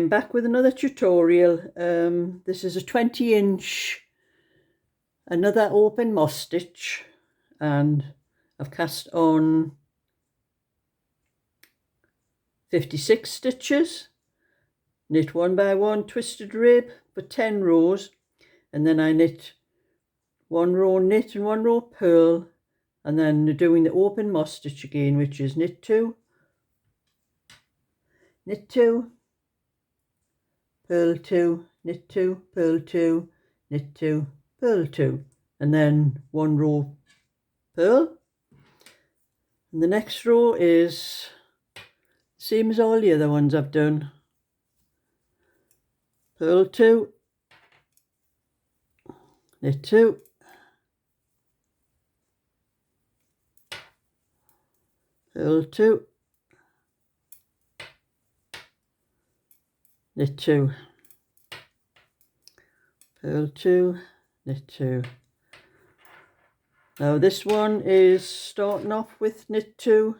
I'm back with another tutorial. This is a 20-inch, another open moss stitch, and I've cast on 56 stitches, knit 1 by 1 twisted rib for 10 rows, and then I knit 1 row knit and 1 row purl, and then doing the open moss stitch again, which is knit 2, knit 2, purl 2, knit 2, purl 2, knit 2, purl 2, and then 1 row purl. And the next row is same as all the other ones I've done. Purl 2, knit 2, purl 2, knit 2, purl 2, knit 2. Now this one is starting off with knit 2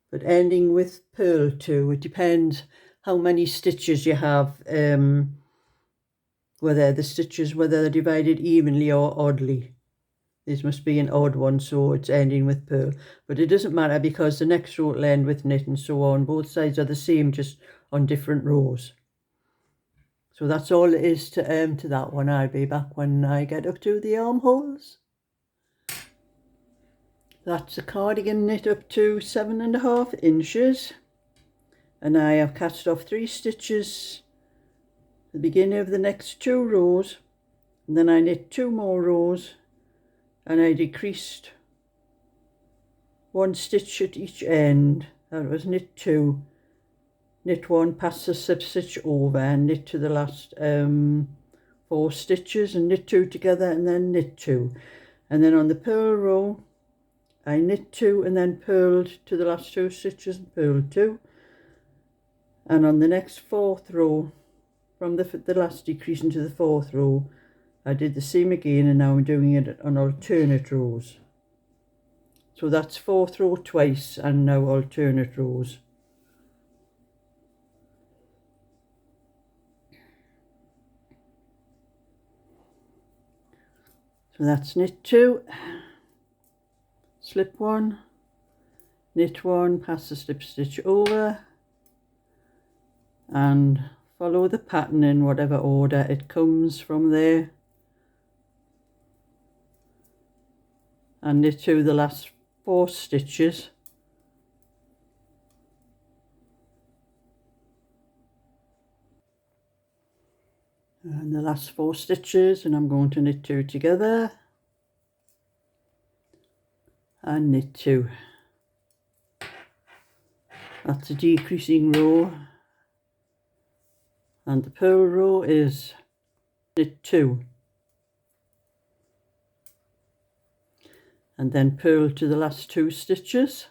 but ending with purl 2. It depends how many stitches you have, whether they're divided evenly or oddly. This must be an odd one, so it's ending with purl, but it doesn't matter because the next row will end with knit and so on. Both sides are the same, just on different rows. So that's all it is to that one. I'll be back when I get up to the armholes. That's a cardigan knit up to 7.5 inches, and I have cast off 3 stitches at the beginning of the next 2 rows, and then I knit 2 more rows, and I decreased 1 stitch at each end. That was knit 2, knit 1, pass the slip stitch over, and knit to the last 4 stitches, and knit 2 together, and then knit 2. And then on the purl row I knit 2 and then purled to the last 2 stitches and purled 2. And on the next 4th row, from the last decrease into the 4th row, I did the same again, and now I'm doing it on alternate rows. So that's 4th row twice and now alternate rows. So that's knit 2, slip 1, knit 1, pass the slip stitch over, and follow the pattern in whatever order it comes from there, and knit to the last 4 stitches. And the last 4 stitches, and I'm going to knit 2 together and knit 2. That's a decreasing row, and the purl row is knit 2 and then purl to the last 2 stitches.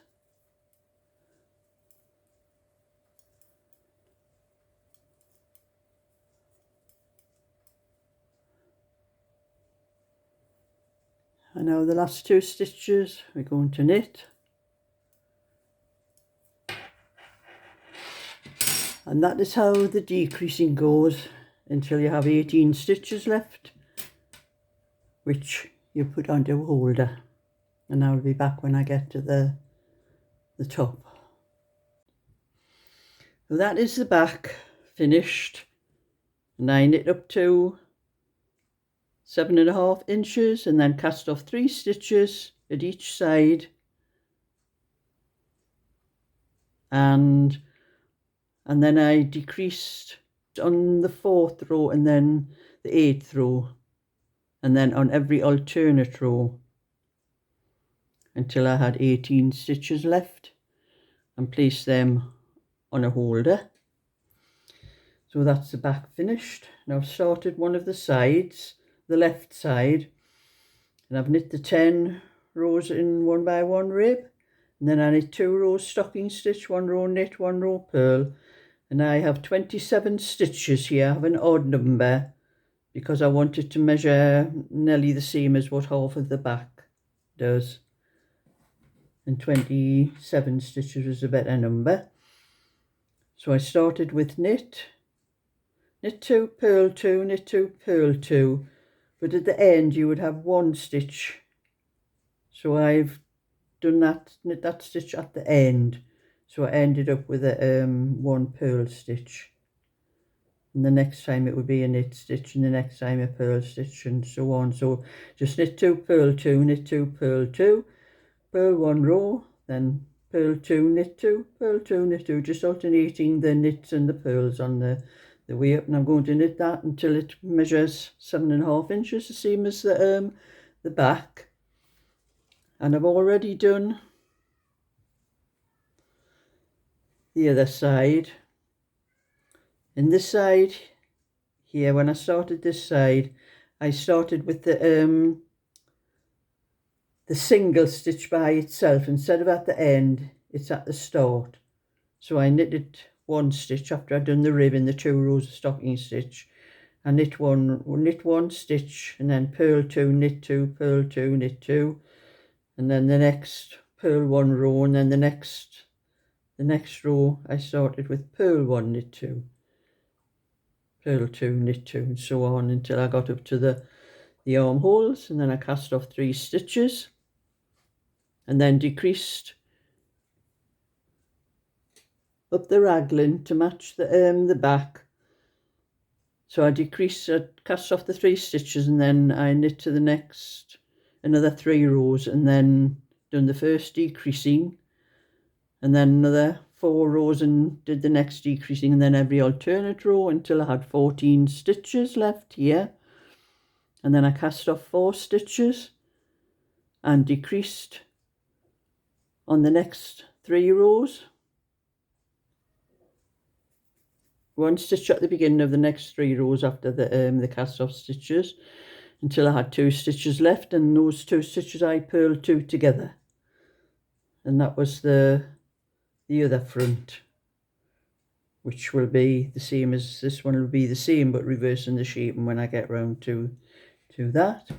And now the last 2 stitches we're going to knit, and that is how the decreasing goes until you have 18 stitches left, which you put onto a holder. And I'll be back when I get to the top. So that is the back finished, and I knit up to 7.5 inches and then cast off 3 stitches at each side, and then I decreased on the 4th row and then the 8th row, and then on every alternate row until I had 18 stitches left, and placed them on a holder. So that's the back finished. Now I've started one of the sides, the left side, and I've knit the 10 rows in 1 by 1 rib, and then I knit 2 rows stocking stitch, 1 row knit, 1 row purl, and I have 27 stitches here. I have an odd number because I wanted to measure nearly the same as what half of the back does, and 27 stitches is a better number. So I started with knit 2, purl 2, knit 2, purl 2, but at the end you would have one stitch. So I've done that, knit that stitch at the end, so I ended up with a one purl stitch, and the next time it would be a knit stitch, and the next time a purl stitch, and so on. So just knit 2, purl 2, knit 2, purl 2, purl 1 row, then purl 2, knit 2, purl 2, knit 2, just alternating the knits and the purls on the way up. And I'm going to knit that until it measures 7.5 inches, the same as the back. And I've already done the other side. In this side here, when I started this side, I started with the single stitch by itself. Instead of at the end, it's at the start. So I knitted one stitch after I'd done the rib in the 2 rows of stocking stitch. I knit one stitch, and then purl 2, knit 2, purl 2, knit 2, and then the next purl 1 row, and then the next row I started with purl 1, knit 2, purl 2, knit 2, and so on until I got up to the armholes, and then I cast off 3 stitches and then decreased up the raglan to match the back. So I cast off the 3 stitches, and then I knit to the next another 3 rows, and then done the first decreasing, and then another 4 rows and did the next decreasing, and then every alternate row until I had 14 stitches left here. And then I cast off 4 stitches and decreased on the next 3 rows, 1 stitch at the beginning of the next 3 rows after the cast off stitches, until I had 2 stitches left, and those 2 stitches I purled 2 together, and that was the other front, which will be the same as this one. Will be the same, but reversing the shaping when I get round to that.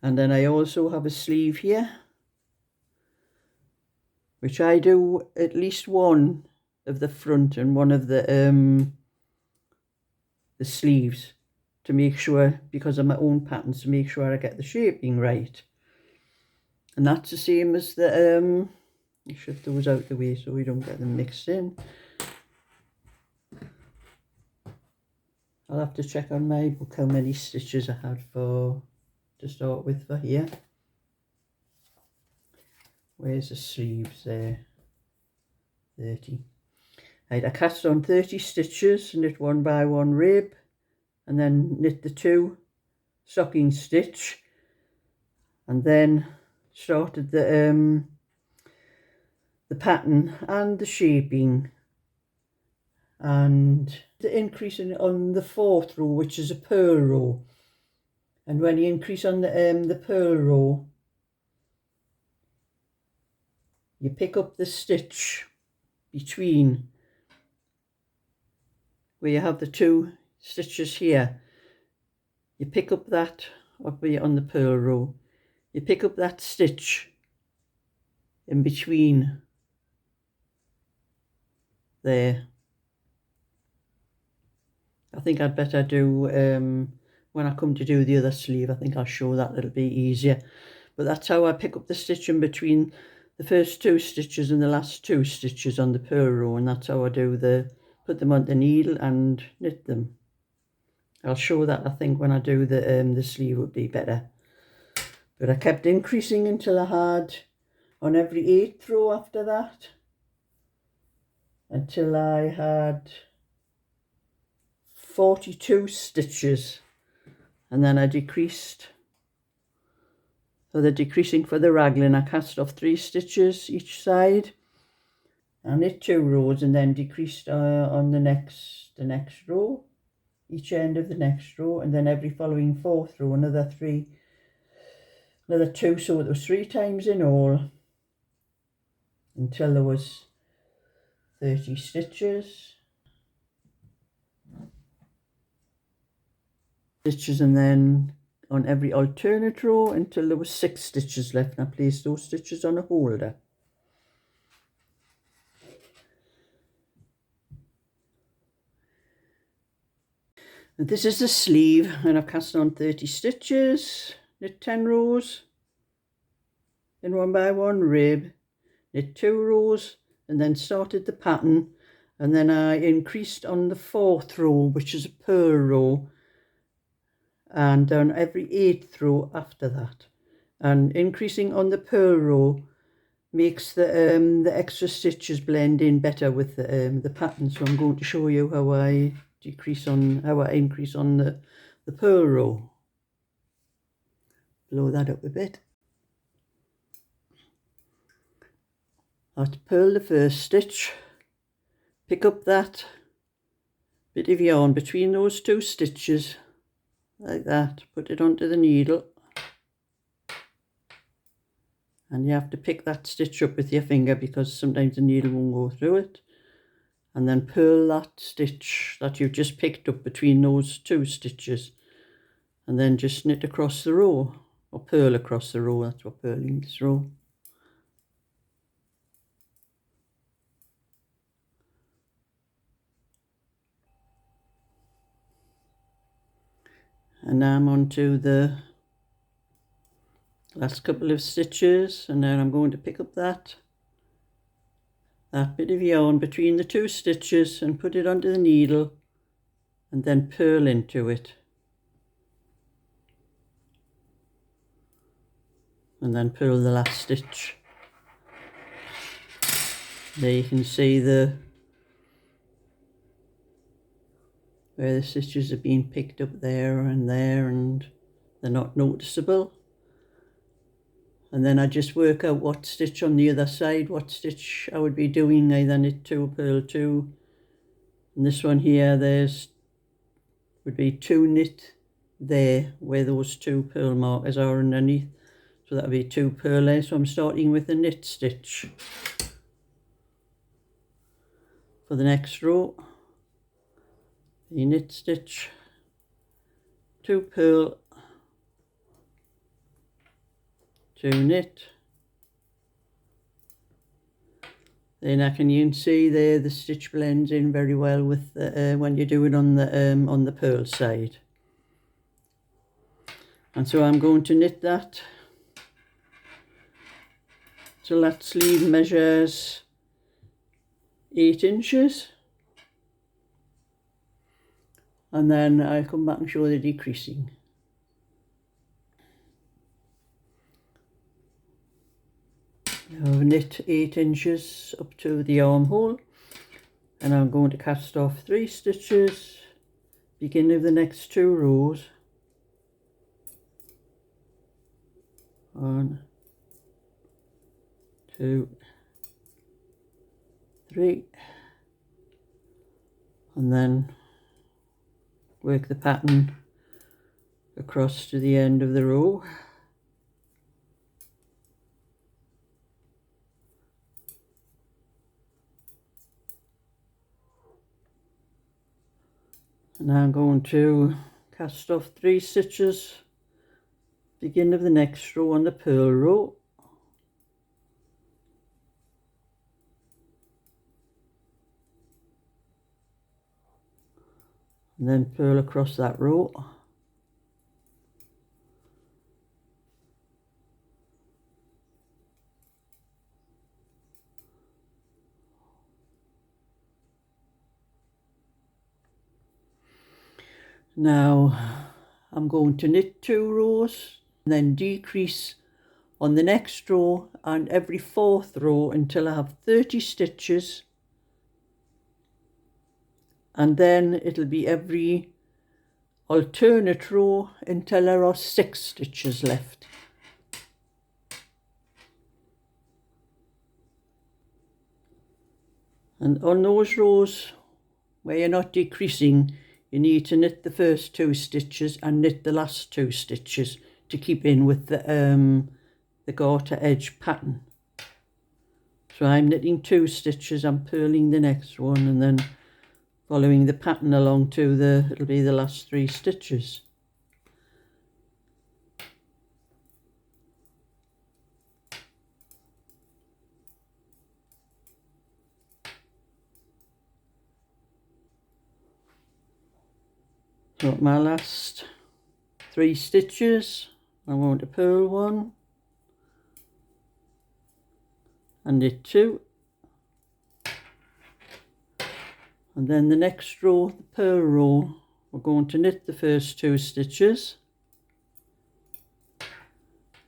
And then I also have a sleeve here, which I do at least one of the front and one of the sleeves, to make sure, because of my own patterns, to make sure I get the shaping right. And that's the same as the you shift those out the way so we don't get them mixed in. I'll have to check on my book how many stitches I had to start with for here. Where's the sleeves there? 30. Right, I cast on 30 stitches, knit 1 by 1 rib, and then knit the 2 stocking stitch, and then started the pattern and the shaping, and the increasing on the 4th row, which is a purl row. And when you increase on the purl row, you pick up the stitch between where you have the 2 stitches here. You pick up that up on the purl row, you pick up that stitch in between there. I think I'd better do when I come to do the other sleeve. I think I'll show that, it'll be easier. But that's how I pick up the stitch in between the first 2 stitches and the last 2 stitches on the purl row, and that's how I do put them on the needle and knit them. I'll show that, I think, when I do the sleeve would be better. But I kept increasing until I had, on every 8th row after that, until I had 42 stitches, and then I decreased. For the decreasing for the raglan, I cast off 3 stitches each side. I knit 2 rows and then decreased on the next row, each end of the next row, and then every following 4th row another 2, so it was 3 times in all until there was 30 stitches. And then on every alternate row until there was 6 stitches left, and I placed those stitches on a holder. And this is the sleeve, and I've cast on 30 stitches, knit 10 rows in 1 by 1 rib, knit 2 rows, and then started the pattern, and then I increased on the 4th row, which is a purl row, and done every 8th row after that. And increasing on the purl row makes the extra stitches blend in better with the pattern. So I'm going to show you how I increase on the purl row. Blow that up a bit. I have to purl the first stitch, pick up that bit of yarn between those 2 stitches like that, put it onto the needle, and you have to pick that stitch up with your finger because sometimes the needle won't go through it, and then purl that stitch that you've just picked up between those 2 stitches, and then just knit across the row, or purl across the row. That's what purling this row. And now I'm on to the last couple of stitches, and then I'm going to pick up that bit of yarn between the 2 stitches and put it onto the needle, and then purl into it, and then purl the last stitch. There you can see where the stitches have been picked up there, and they're not noticeable. And then I just work out what stitch on the other side, what stitch I would be doing. I then knit 2, purl 2, and this one here, would be 2 knit there where those 2 purl markers are underneath, so that would be 2 purl there. So I'm starting with a knit stitch for the next row, a knit stitch, 2 purl, 2 knit. Then you can see there the stitch blends in very well with when you do it on the purl side. And so I'm going to knit that till that sleeve measures 8 inches, and then I'll come back and show the decreasing. I've knit 8 inches up to the armhole, and I'm going to cast off 3 stitches, beginning of the next 2 rows. 1, 2, 3, and then work the pattern across to the end of the row. And I'm going to cast off 3 stitches, beginning of the next row on the purl row. And then purl across that row. Now I'm going to knit 2 rows, and then decrease on the next row and every 4th row until I have 30 stitches, and then it'll be every alternate row until there are 6 stitches left. And on those rows where you're not decreasing, you need to knit the first 2 stitches and knit the last 2 stitches to keep in with the garter edge pattern. So I'm knitting 2 stitches, I'm purling the next one, and then following the pattern along to it'll be the last 3 stitches. So my last 3 stitches, I'm going to purl 1 and knit 2, and then the next row, the purl row, we're going to knit the first 2 stitches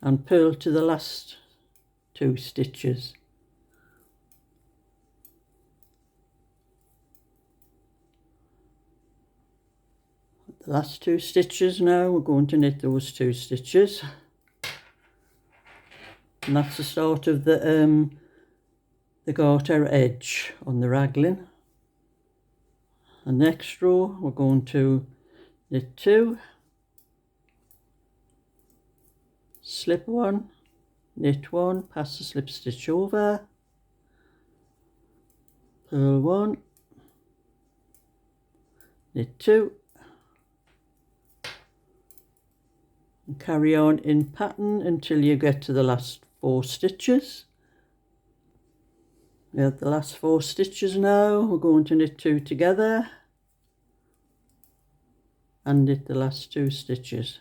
and purl to the last 2 stitches. The last 2 stitches now, we're going to knit those 2 stitches, and that's the start of the garter edge on the raglan. The next row, we're going to knit 2, slip 1, knit 1, pass the slip stitch over, purl 1, knit 2, and carry on in pattern until you get to the last 4 stitches. We have the last 4 stitches now. We're going to knit 2 together and knit the last 2 stitches.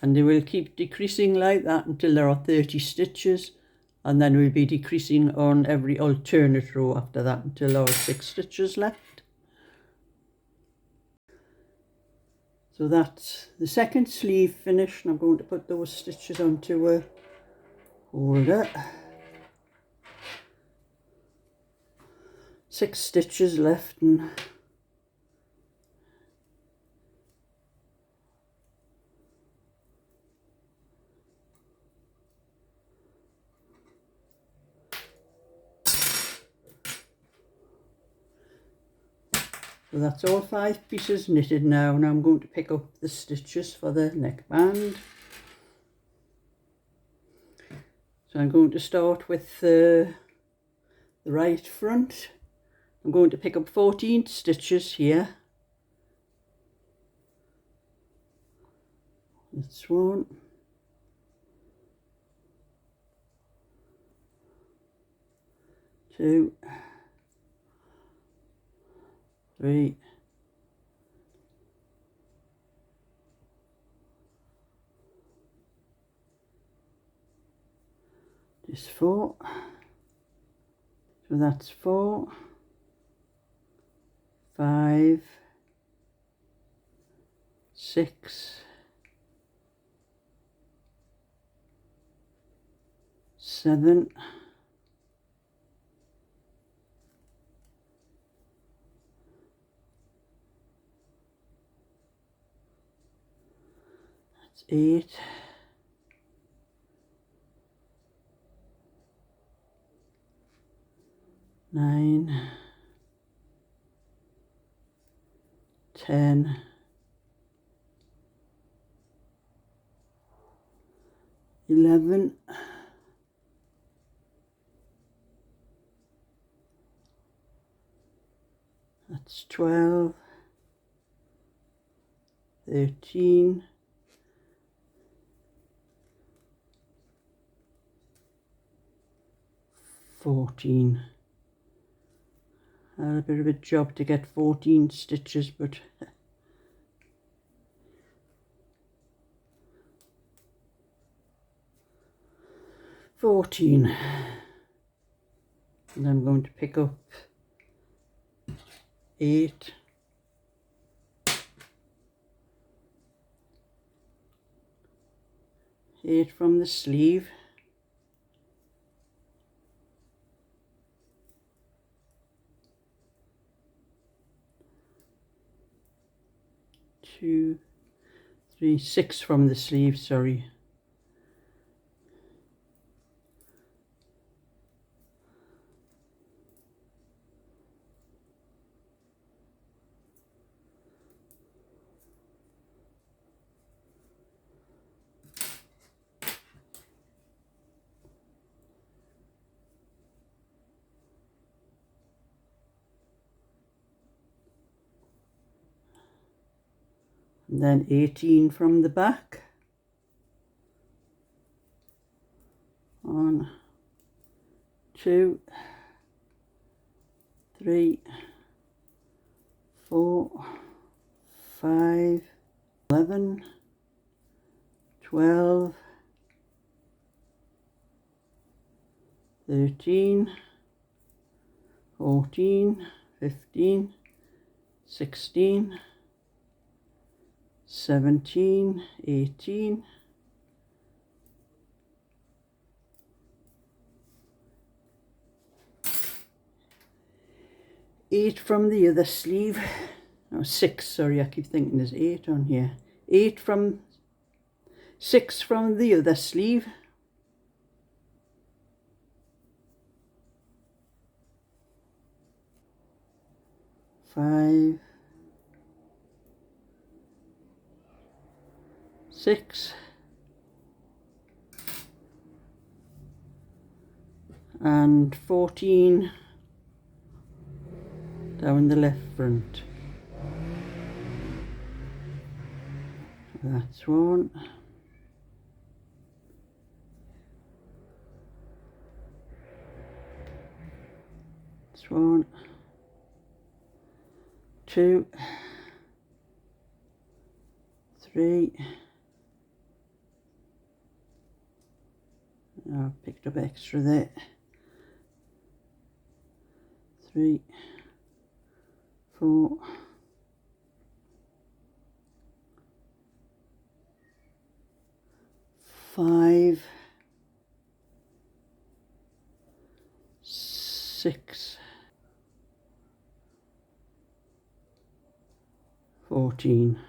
And they will keep decreasing like that until there are 30 stitches, and then we'll be decreasing on every alternate row after that until there are 6 stitches left. So that's the second sleeve finished, and I'm going to put those stitches onto a holder. 6 stitches left, and so that's all 5 pieces knitted now. Now I'm going to pick up the stitches for the neckband. So I'm going to start with the right front. I'm going to pick up 14 stitches here. That's 1, 2, 3, 4. So that's 4, 5, 6, 7, 8, 9, 10, 11, 12, 13, 14. A bit of a job to get 14 stitches, but $14. And I'm going to pick up 8, 8 from the sleeve, 2, 3, 6 from the sleeve, sorry. And then 18 from the back. 1, 2, 3, 4, 5, 11, 12, 13, 14, 15, 16, 17, 18, 8 from the other sleeve. No, 6, sorry, I keep thinking there's 8 on here. 6 from the other sleeve. 5, 6, and 14 down the left front. That's one. That's one. 2, 3. I picked up extra there. 3, 4, 5, 6, 14.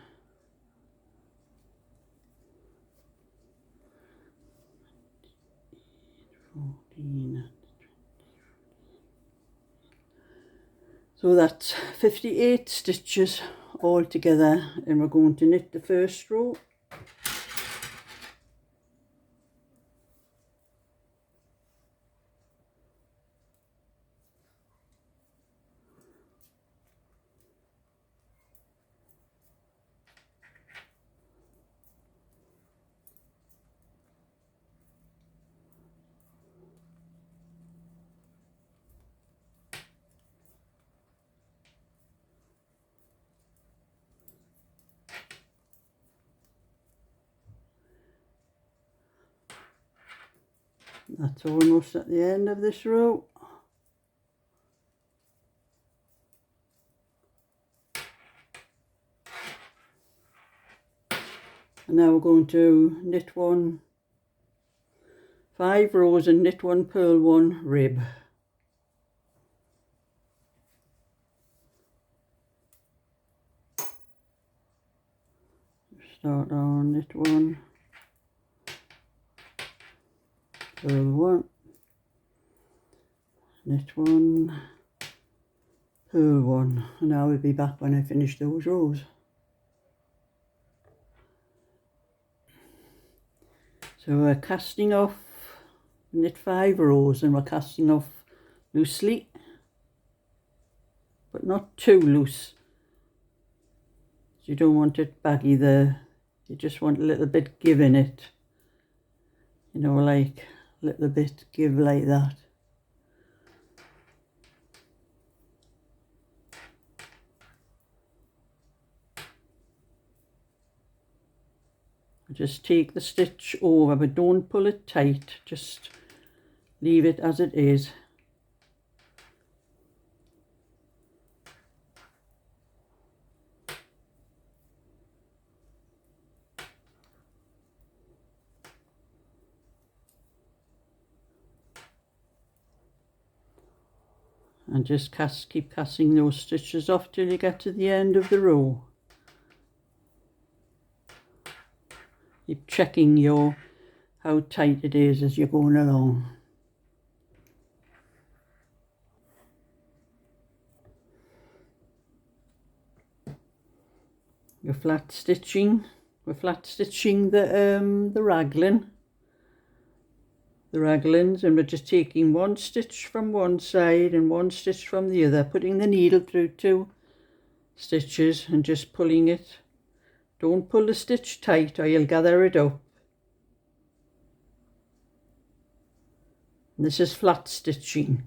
So that's 58 stitches all together, and we're going to knit the first row. That's almost at the end of this row. And now we're going to knit 5 rows and knit 1 purl 1 rib. Start on knit 1, purl 1, knit 1, purl 1, and I will be back when I finish those rows. So we're casting off, knit 5 rows, and we're casting off loosely, but not too loose. You don't want it baggy there, you just want a little bit give in it, you know, like a little bit give like that. Just take the stitch over, but don't pull it tight, just leave it as it is. And just keep casting those stitches off till you get to the end of the row. Keep checking how tight it is as you're going along. We're flat stitching the raglan. The raglans, and we're just taking 1 stitch from one side and 1 stitch from the other, putting the needle through 2 stitches and just pulling it. Don't pull the stitch tight or you'll gather it up. And this is flat stitching.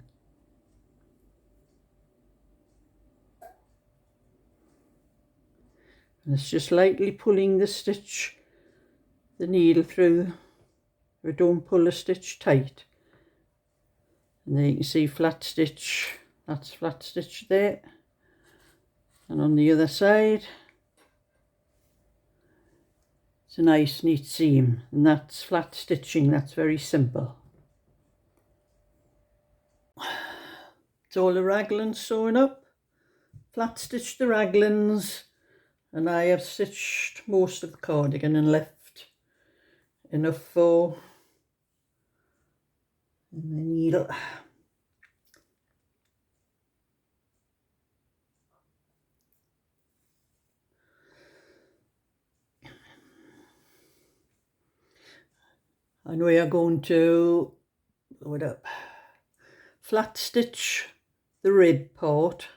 And it's just lightly pulling the needle through. We don't pull the stitch tight. And there you can see flat stitch, that's flat stitch there. And on the other side, it's a nice neat seam, and that's flat stitching, that's very simple. It's all the raglans sewn up, flat stitched the raglans, and I have stitched most of the cardigan and left enough for my needle. And we are going to flat stitch the rib part.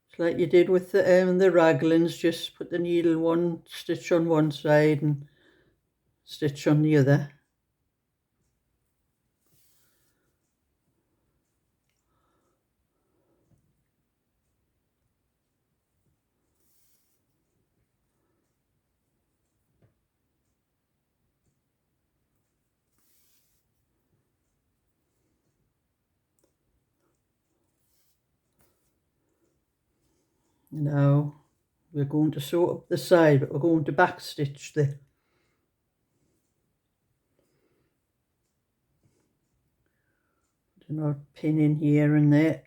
It's like you did with the raglans, just put the needle one stitch on one side and stitch on the other. Now we're going to sew up the side, but we're going to back stitch the not pin in here and there.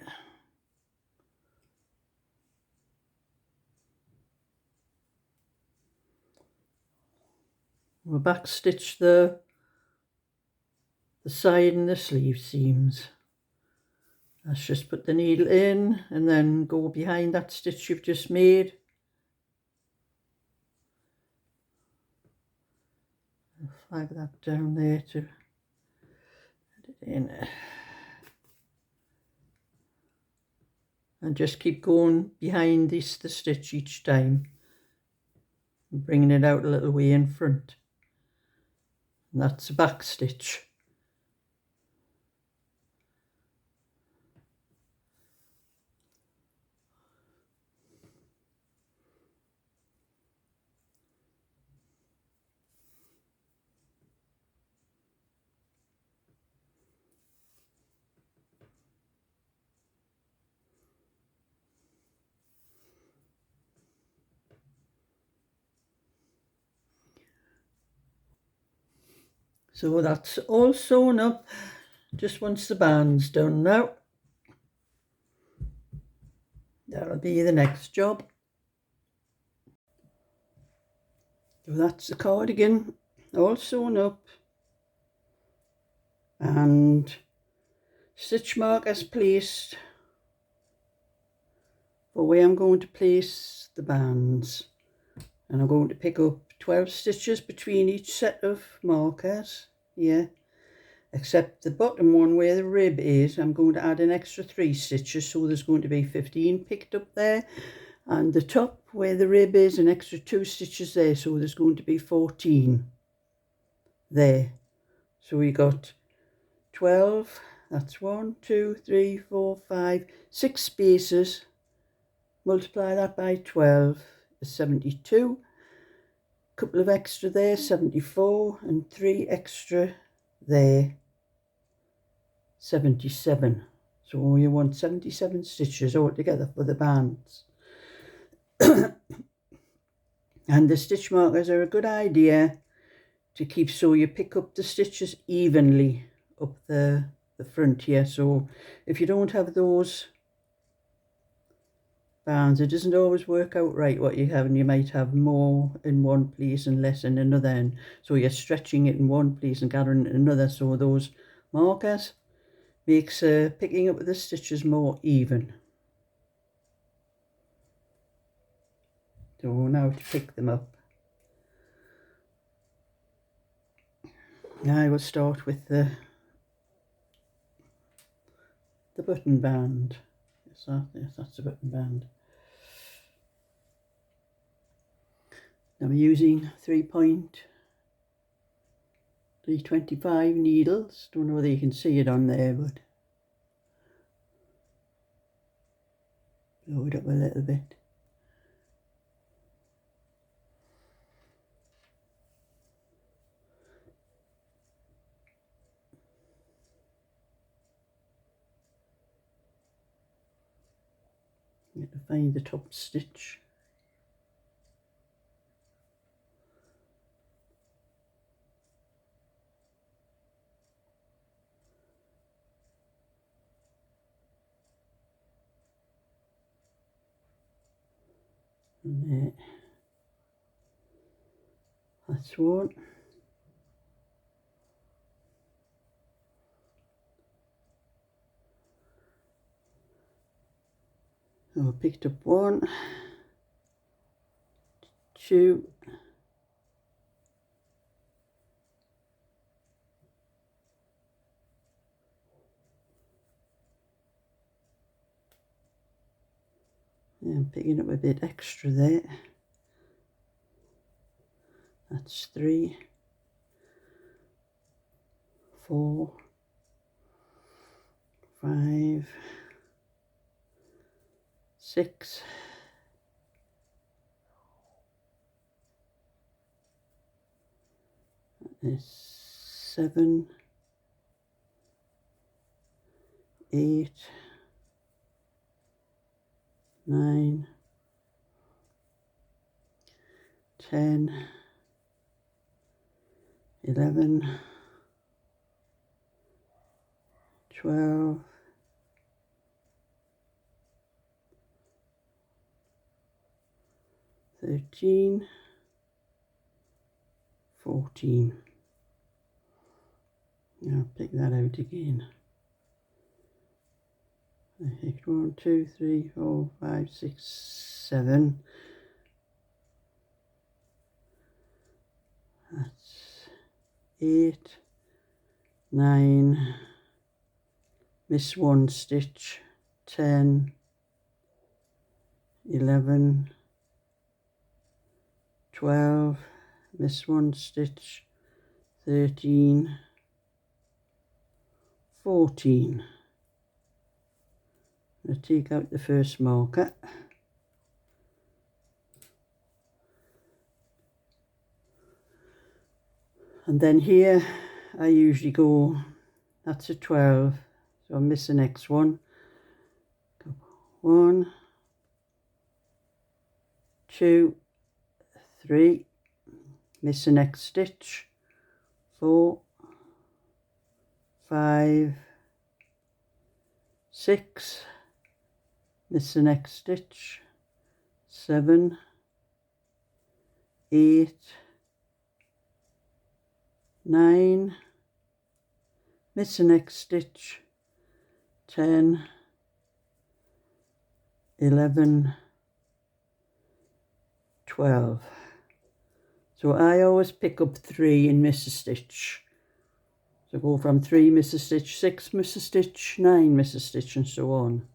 We'll back stitch the side and the sleeve seams. Let's just put the needle in and then go behind that stitch you've just made. I'll flag that down there to put it in. And just keep going behind the stitch each time, and bringing it out a little way in front. And that's a back stitch. So that's all sewn up, just once the band's done now. That'll be the next job. So that's the cardigan, all sewn up, and stitch markers placed for where I'm going to place the bands. And I'm going to pick up 12 stitches between each set of markers here, except the bottom one where the rib is, I'm going to add an extra 3 stitches, so there's going to be 15 picked up there, and the top where the rib is, an extra 2 stitches there, so there's going to be 14 there. So we got 12, that's 1, 2, 3, 4, 5, 6 spaces. Multiply that by 12 is 72. Couple of extra there, 74, and 3 extra there, 77. So you want 77 stitches altogether for the bands. And the stitch markers are a good idea to keep, so you pick up the stitches evenly up the front here. So if you don't have those bands, it doesn't always work out right what you have, and you might have more in one place and less in another, and so you're stretching it in one place and gathering it in another. So those markers makes picking up the stitches more even. So now to pick them up, I will start with the button band. Yes, that's the button band. I'm using 3-point 325 needles. Don't know whether you can see it on there, but blow it up a little bit. You have to find the top stitch. And there. That's one. So I picked up 1, 2, and I'm picking up a bit extra there. That's 3, 4, 5, 6, 7, 8, 9, 10, 11, 12, 13, 14. I'll pick that out again. I picked 1, 2, 3, 4, 5, 6, 7. That's 8, 9, miss 1 stitch, 10, 11, 12, miss 1 stitch, 13, 14. I'll take out the first marker. And then here I usually go, that's a 12, so I miss the next one. Go 1, 2, 3, miss the next stitch, 4, 5, 6, miss the next stitch, 7, 8, 9, miss the next stitch, 10, 11, 12. So I always pick up 3 and miss a stitch. So go from 3, miss a stitch, 6, miss a stitch, 9, miss a stitch, and so on.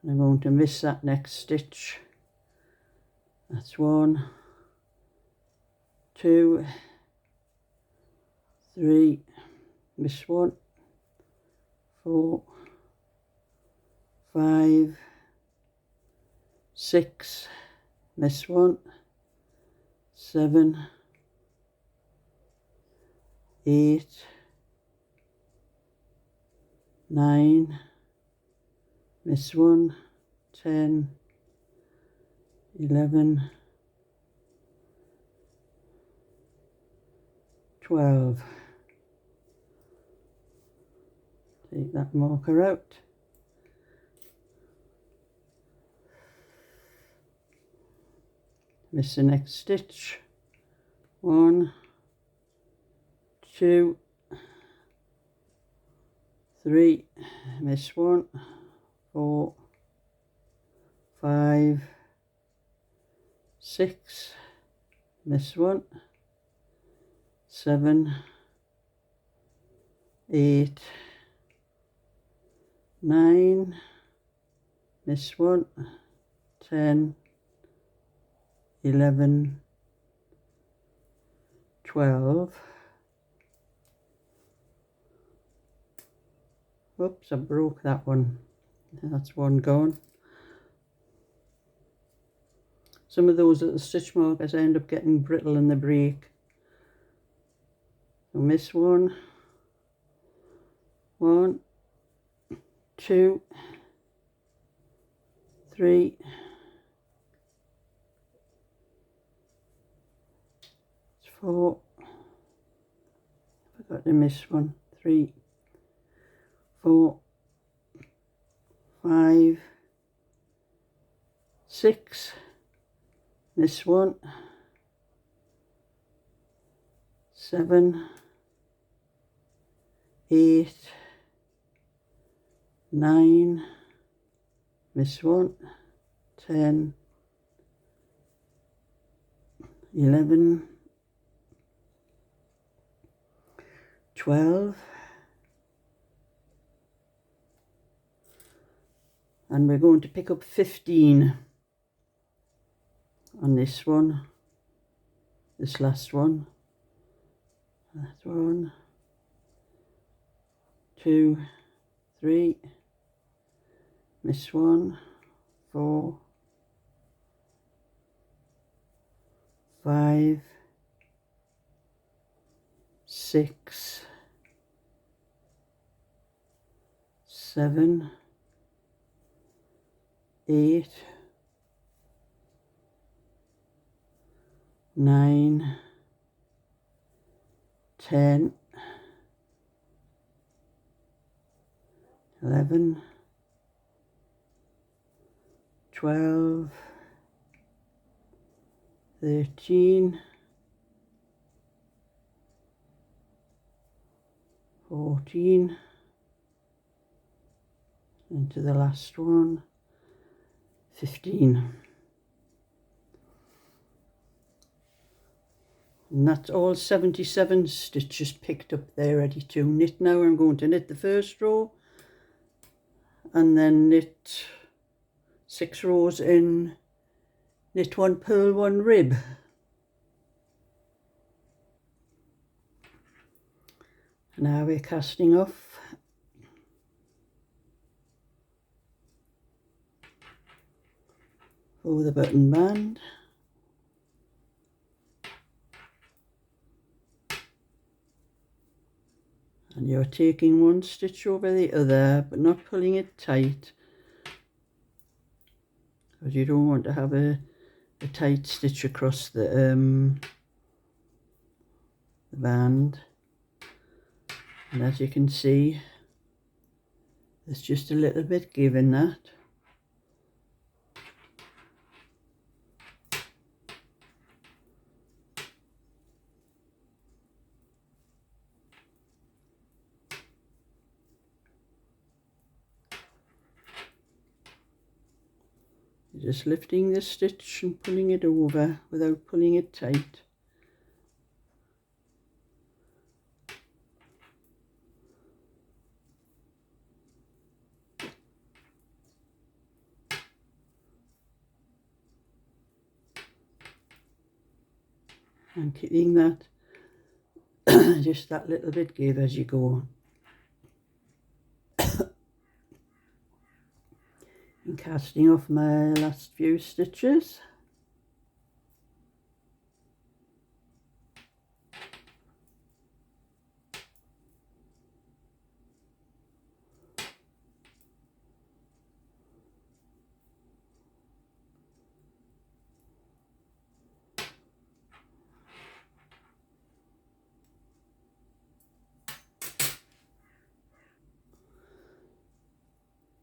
And I'm going to miss that next stitch. That's 1, 2, 3, miss 1, 4, 5, 6, miss 1, 7, 8, 9, miss 1, 10, 11, 12. Take that marker out. Miss the next stitch. 1, 2, 3, miss 1, 4, 5, 6, miss 1, 7, 8, 9, miss 1, 10, 11, 12. Oops, I broke that one. That's one gone. Some of those little stitch markers end up getting brittle and they break. So miss one. 1, 2, 3, 4. Forgot to miss one. 3, 4, 5, 6. Miss one. 7, 8, 9. Miss one. 10, 11, 12, and we're going to pick up 15 on this one, this last one. That's 1, 2, 3, miss 1, 4, 5, 6, 7, 8, 9, 10, 11, 12, 13, 14, into the last one, 15. And that's all 77 stitches picked up there, ready to knit. Now I'm going to knit the first row and then knit 6 rows in knit 1 purl 1 rib. Now we're casting off. For the button band. And you're taking one stitch over the other, but not pulling it tight, because you don't want to have a tight stitch across the band. And as you can see, there's just a little bit give in that. Just lifting the stitch and pulling it over without pulling it tight. And keeping that just that little bit give as you go. And casting off my last few stitches.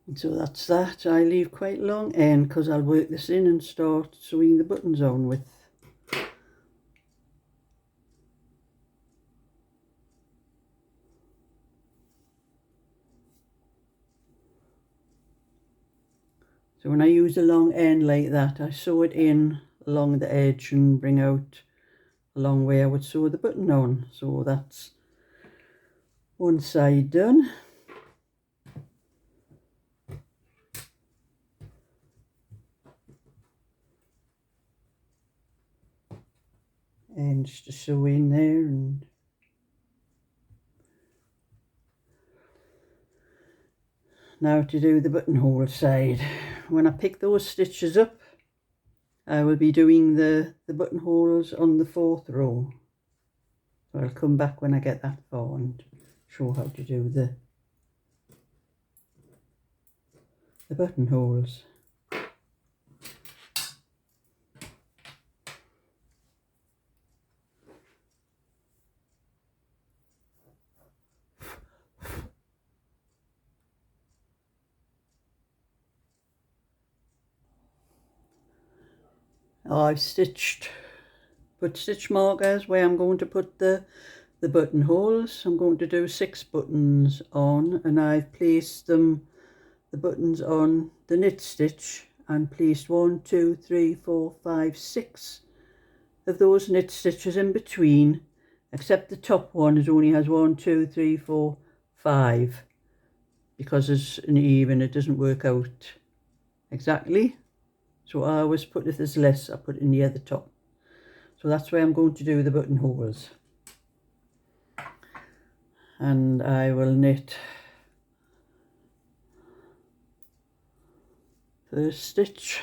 And so that's that. I leave quite long end because I'll work this in and start sewing the buttons on with. So when I use a long end like that, I sew it in along the edge and bring out along where I would sew the button on. So that's one side done. and just to sew in there. And now to do the buttonhole side. When I pick those stitches up, I will be doing the buttonholes on the 4th row. So I'll come back when I get that far and show how to do the buttonholes. I've put stitch markers where I'm going to put the buttonholes. I'm going to do 6 buttons on, and I've placed the buttons on the knit stitch and placed 1, 2, 3, 4, 5, 6 of those knit stitches in between, except the top one. It only has 1, 2, 3, 4, 5 because it's uneven. It doesn't work out exactly. So I always put, if there's less, I put it near the top. So that's where I'm going to do the buttonholes. And I will knit first stitch,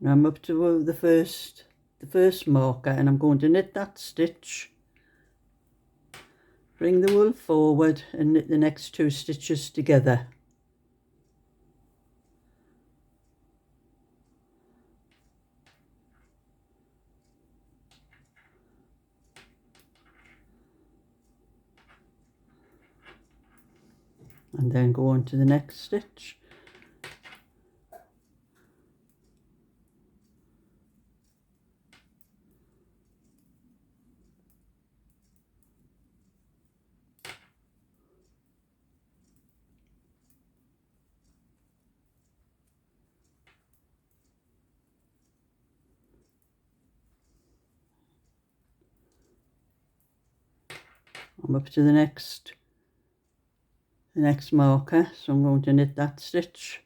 now I'm up to the first marker, and I'm going to knit that stitch, bring the wool forward and knit the next 2 stitches together. And then go on to the next stitch. I'm up to the next marker, so I'm going to knit that stitch,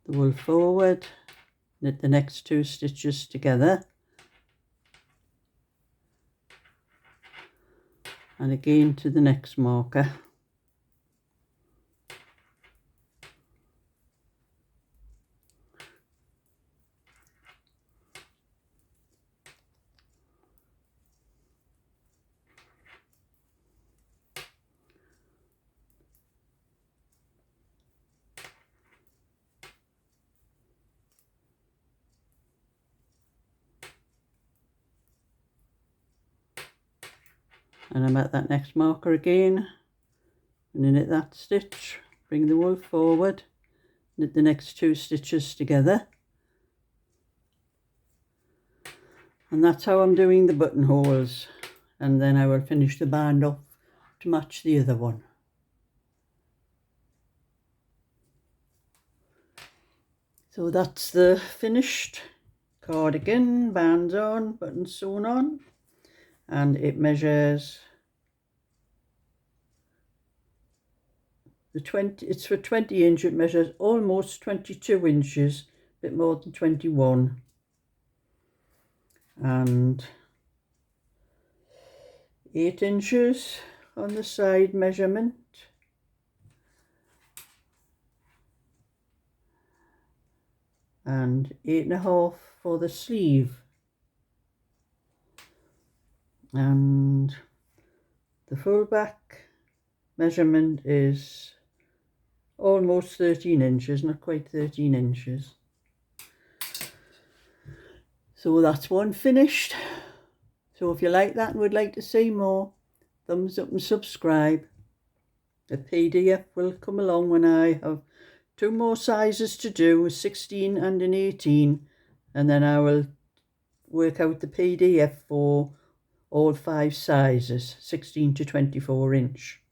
the wool forward, knit the next 2 stitches together, and again to the next marker. And I'm at that next marker again, and knit that stitch, bring the wool forward, knit the next 2 stitches together, and that's how I'm doing the buttonholes. And then I will finish the band off to match the other one. So that's the finished cardigan, bands on, buttons sewn on, and it measures it's for 20 inch, it measures almost 22 inches, a bit more than 21, and 8 inches on the side measurement, and 8.5 for the sleeve, and the full back measurement is almost 13 inches, not quite 13 inches. So that's one finished. So if you like that and would like to see more, thumbs up and subscribe. The PDF will come along when I have 2 more sizes to do, a 16 and an 18, and then I will work out the PDF for all 5 sizes, 16 to 24 inch.